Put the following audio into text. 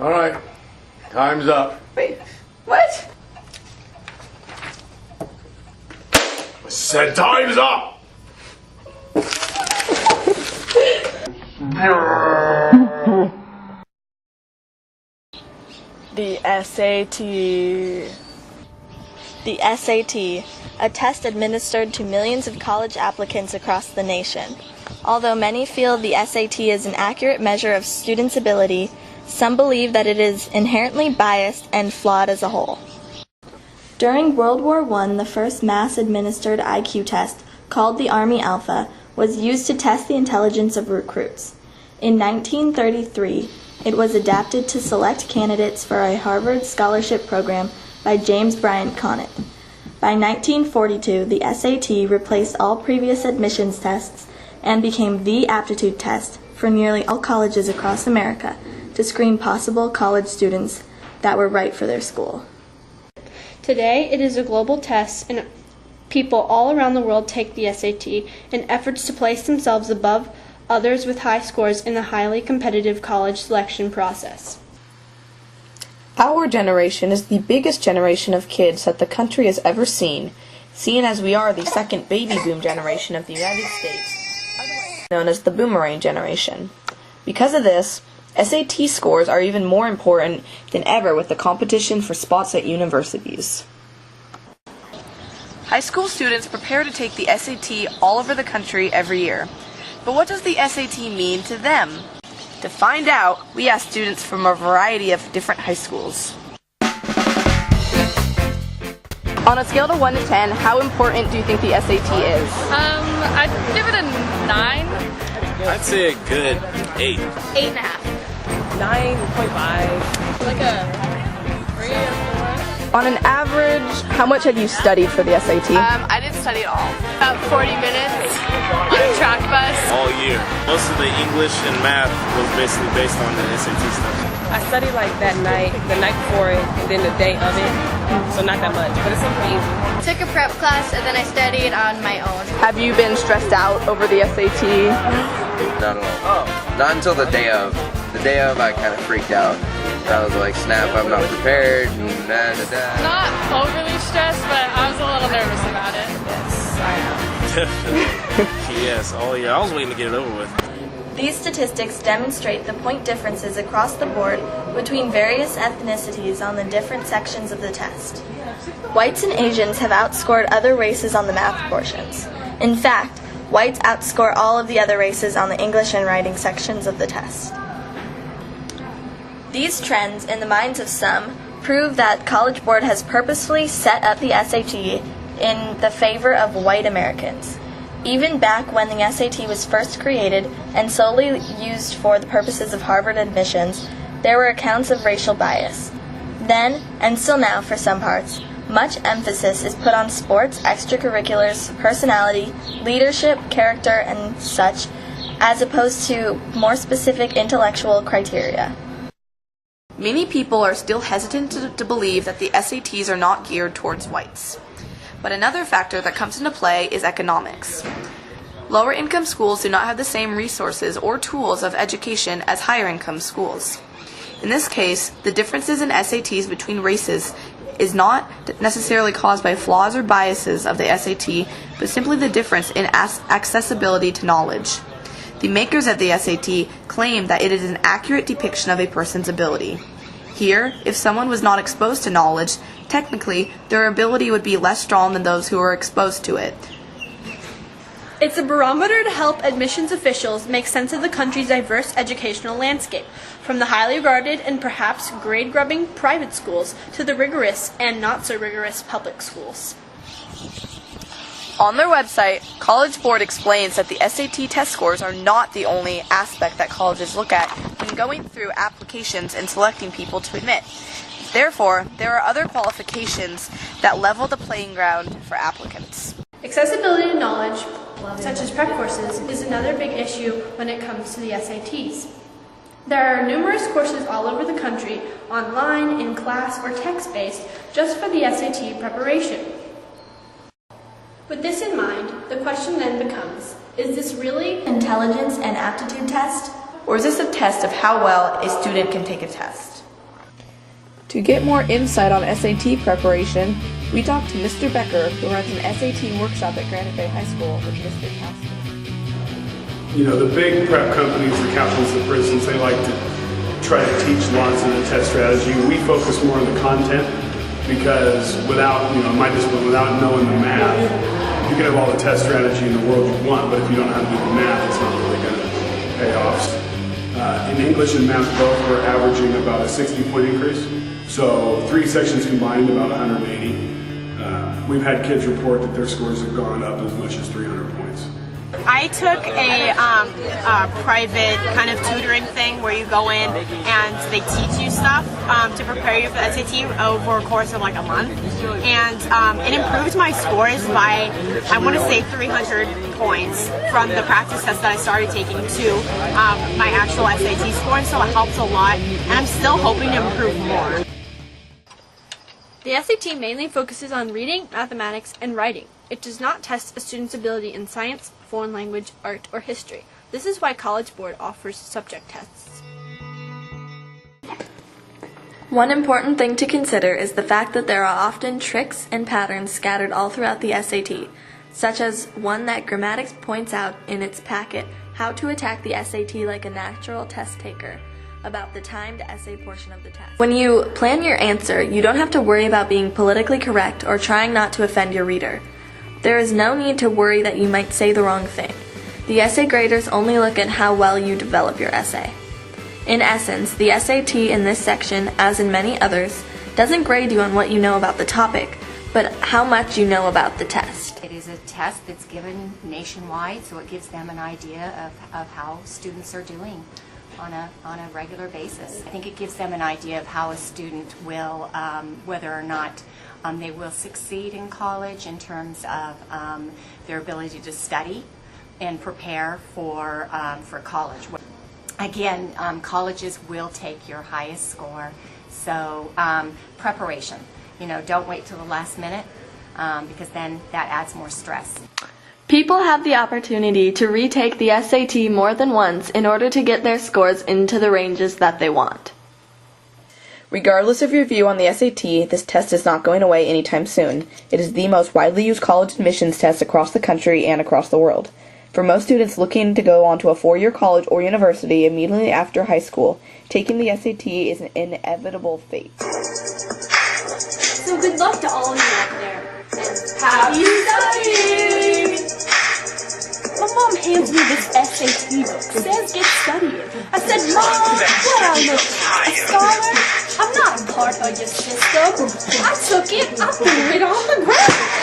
All right, time's up. Wait, what? I said time's up! The SAT. The SAT, a test administered to millions of college applicants across the nation. Although many feel the SAT is an accurate measure of students' ability, some believe that it is inherently biased and flawed as a whole. During World War I, the first mass-administered IQ test, called the Army Alpha, was used to test the intelligence of recruits. In 1933, it was adapted to select candidates for a Harvard scholarship program by James Bryant Conant. By 1942, the SAT replaced all previous admissions tests and became the aptitude test for nearly all colleges across America to screen possible college students that were right for their school. Today, it is a global test, and people all around the world take the SAT in efforts to place themselves above others with high scores in the highly competitive college selection process. Our generation is the biggest generation of kids that the country has ever seen, seeing as we are the second baby boom generation of the United States, known as the boomerang generation. Because of this, SAT scores are even more important than ever with the competition for spots at universities. High school students prepare to take the SAT all over the country every year. But what does the SAT mean to them? To find out, we asked students from a variety of different high schools. On a scale of 1 to 10, how important do you think the SAT is? I'd give it a 9. I'd say a good 8. 8.5. 9.5. Like a 3 or 4. On an average, how much have you studied for the SAT? I didn't study at all. About 40 minutes on a track bus. All year. Most of the English and math was basically based on the SAT stuff. I studied like that night, the night before it, and then the day of it. So not that much, but it's something easy. Took a prep class and then I studied on my own. Have you been stressed out over the SAT? Not at all. Not until the day of. The day of, I kind of freaked out. I was like, snap, I'm not prepared. Not overly stressed, but I was a little nervous about it. Yes, I am. Definitely. Yes, all year. I was waiting to get it over with. These statistics demonstrate the point differences across the board between various ethnicities on the different sections of the test. Whites and Asians have outscored other races on the math portions. In fact, whites outscore all of the other races on the English and writing sections of the test. These trends, in the minds of some, prove that College Board has purposefully set up the SAT in the favor of white Americans. Even back when the SAT was first created and solely used for the purposes of Harvard admissions, there were accounts of racial bias. Then, and still now for some parts, much emphasis is put on sports, extracurriculars, personality, leadership, character, and such, as opposed to more specific intellectual criteria. Many people are still hesitant to believe that the SATs are not geared towards whites. But another factor that comes into play is economics. Lower income schools do not have the same resources or tools of education as higher income schools. In this case, the differences in SATs between races is not necessarily caused by flaws or biases of the SAT, but simply the difference in accessibility to knowledge. The makers of the SAT claim that it is an accurate depiction of a person's ability. Here, if someone was not exposed to knowledge, technically, their ability would be less strong than those who were exposed to it. It's a barometer to help admissions officials make sense of the country's diverse educational landscape, from the highly regarded and perhaps grade-grubbing private schools to the rigorous and not-so-rigorous public schools. On their website, College Board explains that the SAT test scores are not the only aspect that colleges look at when going through applications and selecting people to admit. Therefore, there are other qualifications that level the playing ground for applicants. Accessibility to knowledge, such as prep courses, is another big issue when it comes to the SATs. There are numerous courses all over the country, online, in class, or text-based, just for the SAT preparation. With this in mind, the question then becomes, is this really Intelligence and aptitude test? Or is this a test of how well a student can take a test? To get more insight on SAT preparation, we talked to Mr. Becker, who runs an SAT workshop at Granite Bay High School with Mr. Caston. You know, the big prep companies, the captains, the prisons, they like to try to teach lots of the test strategy. We focus more on the content because without, you know, my discipline, without knowing the math, you can have all the test strategy in the world you want, but if you don't know how to do the math, it's not really going to pay off. In English and math both, we're averaging about a 60-point increase. So 3 sections combined, about 180. We've had kids report that their scores have gone up as much as 300 points. I took a private kind of tutoring thing where you go in and they teach you stuff to prepare you for the SAT over a course of like a month. And it improved my scores by, I want to say, 300 points from the practice test that I started taking to my actual SAT score. So it helps a lot, and I'm still hoping to improve more. The SAT mainly focuses on reading, mathematics, and writing. It does not test a student's ability in science, foreign language, art, or history. This is why College Board offers subject tests. One important thing to consider is the fact that there are often tricks and patterns scattered all throughout the SAT, such as one that Gracyk points out in its packet, How to Attack the SAT Like a Natural Test Taker, about the timed essay portion of the test. When you plan your answer, you don't have to worry about being politically correct or trying not to offend your reader. There is no need to worry that you might say the wrong thing. The essay graders only look at how well you develop your essay. In essence, the SAT in this section, as in many others, doesn't grade you on what you know about the topic, but how much you know about the test. It is a test that's given nationwide, so it gives them an idea of how students are doing on a regular basis. I think it gives them an idea of how a student will, whether or not they will succeed in college in terms of their ability to study and prepare for college. Again, colleges will take your highest score, so preparation. You know, don't wait till the last minute because then that adds more stress. People have the opportunity to retake the SAT more than once in order to get their scores into the ranges that they want. Regardless of your view on the SAT, this test is not going away anytime soon. It is the most widely used college admissions test across the country and across the world. For most students looking to go on to a 4-year college or university immediately after high school, taking the SAT is an inevitable fate. So good luck to all of you out there. Happy studying! My mom hands me this SAT book. Says get studying. I said, Mom, what I look like? A scholar? I'm not a part of your system. I took it, I threw it on the ground.